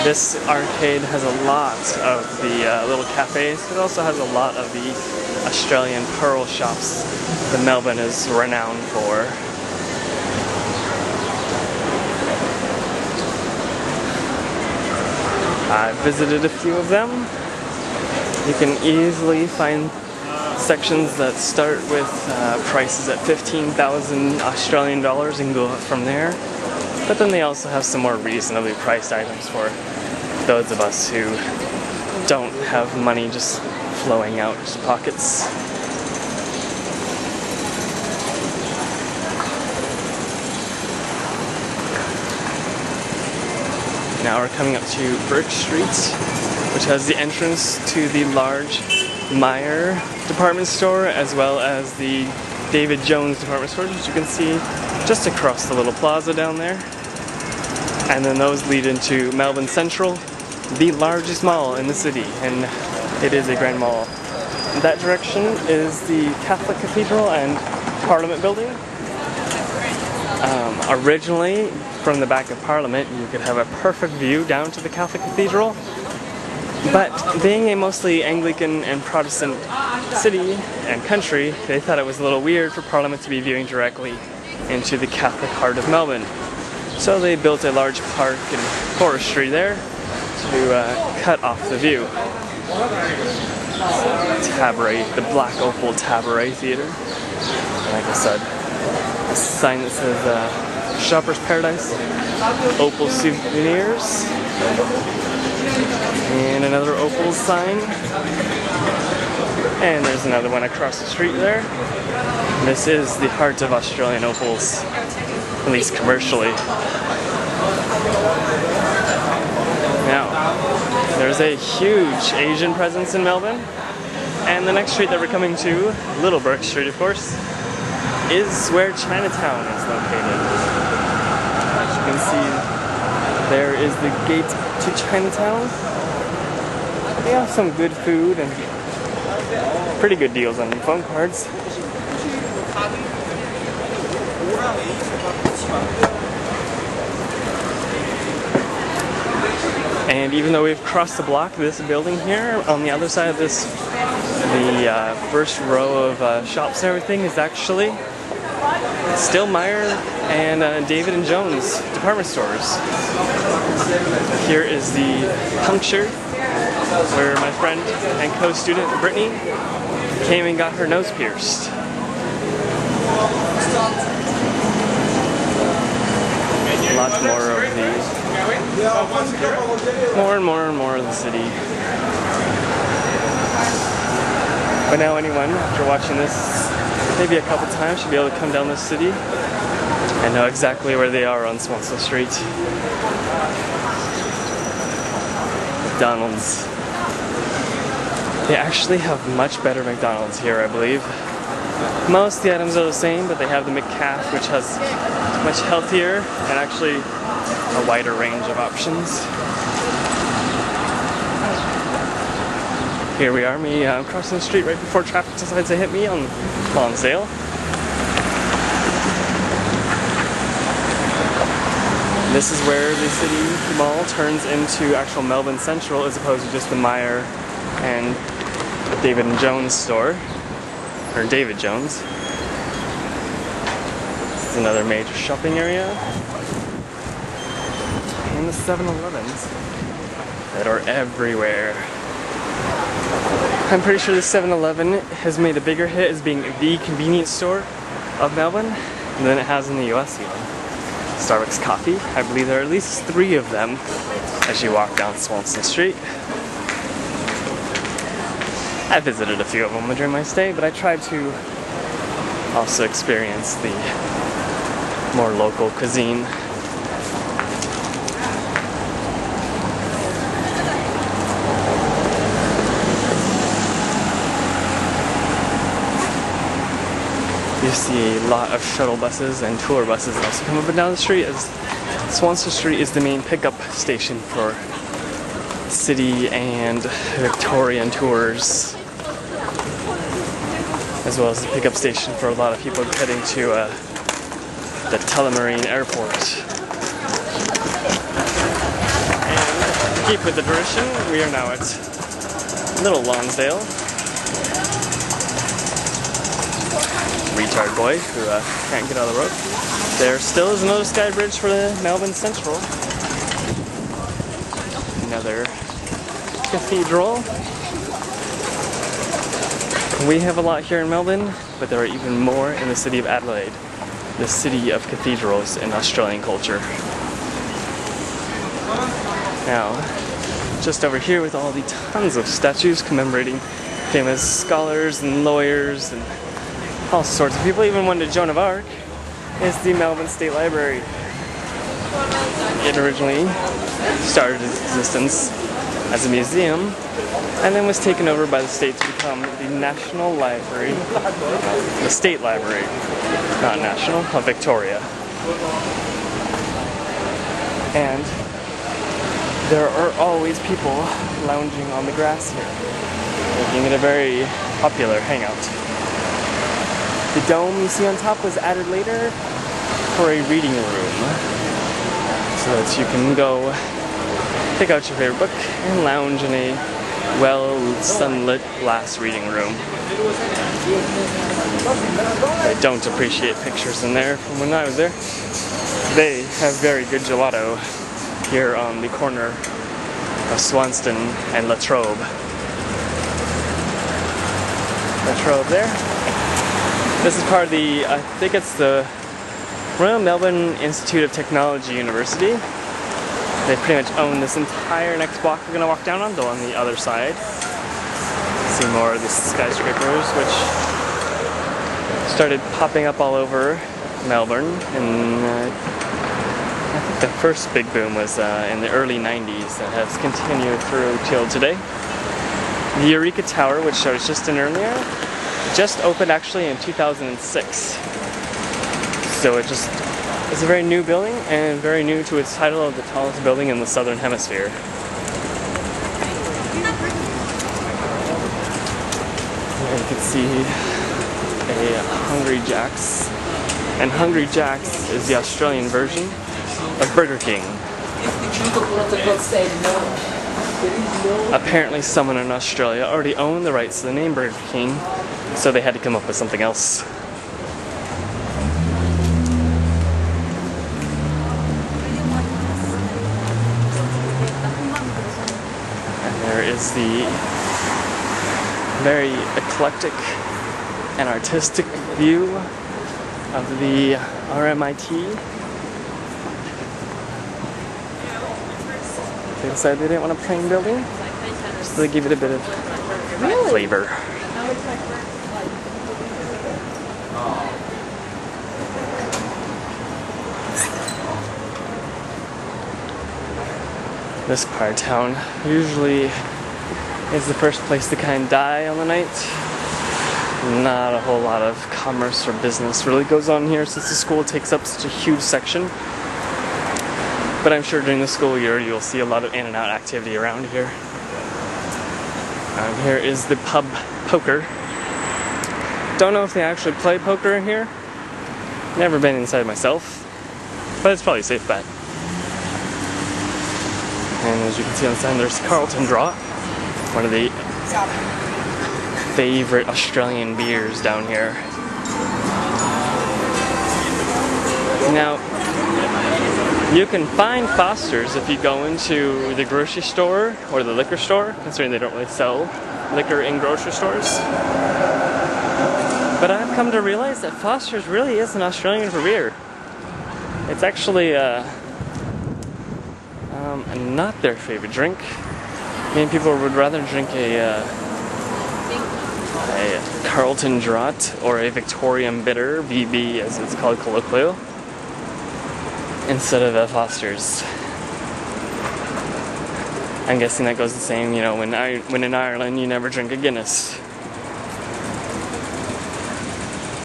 This arcade has a lot of the little cafes. It also has a lot of the Australian pearl shops that Melbourne is renowned for. I visited a few of them. You can easily find sections that start with prices at 15,000 Australian dollars and go up from there. But then they also have some more reasonably priced items for those of us who don't have money just flowing out pockets. Now we're coming up to Burke Street, which has the entrance to the large Myer department store, as well as the David Jones department store, which you can see just across the little plaza down there. And then those lead into Melbourne Central, the largest mall in the city, and it is a grand mall. In that direction is the Catholic Cathedral and Parliament building. Originally, from the back of Parliament, you could have a perfect view down to the Catholic Cathedral. But being a mostly Anglican and Protestant city and country, they thought it was a little weird for Parliament to be viewing directly into the Catholic heart of Melbourne. So they built a large park and forestry there to cut off the view. Tabaret, the Black Opal Tabaret Theatre. Like I said, a sign that says Shoppers Paradise, Opal Souvenirs, and another Opal sign. And there's another one across the street there. This is the heart of Australian opals, at least commercially. Now, there's a huge Asian presence in Melbourne, and the next street that we're coming to, Little Burke Street of course, is where Chinatown is located. As you can see, there is the gate to Chinatown. They have some good food and pretty good deals on phone cards. And even though we've crossed the block, this building here, on the other side of this, the first row of shops and everything is actually still Myer and David and Jones department stores. Here is the puncture, where my friend and co-student Brittany came and got her nose pierced. Lots more of the more of the city. But now anyone, after watching this maybe a couple times, should be able to come down this city and know exactly where they are on Swanston Street. McDonald's. They actually have much better McDonald's here, I believe. Most of the items are the same, but they have the McCafe, which has much healthier and actually a wider range of options. Here we are, me crossing the street right before traffic decides to hit me on sale. This is where the city mall turns into actual Melbourne Central as opposed to just the Myer and David and Jones store, or David Jones. This is another major shopping area. And the 7-Elevens that are everywhere. I'm pretty sure the 7-Eleven has made a bigger hit as being the convenience store of Melbourne than it has in the US even. Starbucks coffee, I believe there are at least 3 of them as you walk down Swanston Street. I visited a few of them during my stay, but I tried to also experience the more local cuisine. You see a lot of shuttle buses and tour buses also come up and down the street, as Swanston Street is the main pickup station for city and Victorian tours, as well as the pickup station for a lot of people heading to the Tullamarine Airport. And keep with the tradition, we are now at Little Lonsdale. Retard boy who can't get out of the road. There still is another sky bridge for the Melbourne Central. Another cathedral. We have a lot here in Melbourne, but there are even more in the city of Adelaide, the city of cathedrals in Australian culture. Now, just over here with all the tons of statues commemorating famous scholars and lawyers and all sorts of people, even one to Joan of Arc, is the Melbourne State Library. It originally started its existence as a museum and then was taken over by the state to become the National Library, the State Library, not national, of Victoria. And there are always people lounging on the grass here, making it a very popular hangout. The dome you see on top was added later for a reading room, so that you can go pick out your favorite book and lounge in a well sunlit glass reading room. I don't appreciate pictures in there from when I was there. They have very good gelato here on the corner of Swanston and La Trobe. La Trobe there. This is part of the, I think it's the Royal Melbourne Institute of Technology University. They pretty much own this entire next block we're going to walk down on, though on the other side. See more of the skyscrapers, which started popping up all over Melbourne. And I think the first big boom was in the early 90s that has continued through till today. The Eureka Tower, which I was just in earlier, just opened actually in 2006. So it's a very new building and very new to its title of the tallest building in the Southern Hemisphere. Here you can see a Hungry Jack's. And Hungry Jack's is the Australian version of Burger King. Apparently someone in Australia already owned the rights to the name Burger King, so they had to come up with something else. And there is the very eclectic and artistic view of the RMIT. They decided they didn't want a plain building, so they gave it a bit of flavor. This part of town usually is the first place to kind of die on the night. Not a whole lot of commerce or business really goes on here since the school takes up such a huge section. But I'm sure during the school year you'll see a lot of in and out activity around here. Here is the pub poker. Don't know if they actually play poker in here. Never been inside myself, but it's probably a safe bet. And as you can see on the sign, there's Carlton Draw, one of the favorite Australian beers down here. Now, you can find Foster's if you go into the grocery store or the liquor store, considering they don't really sell liquor in grocery stores. But I've come to realize that Foster's really is an Australian for beer. It's actually not their favorite drink. Many people would rather drink a Carlton Draught or a Victorian Bitter, VB as it's called colloquial, instead of a Foster's. I'm guessing that goes the same, you know, when in Ireland you never drink a Guinness.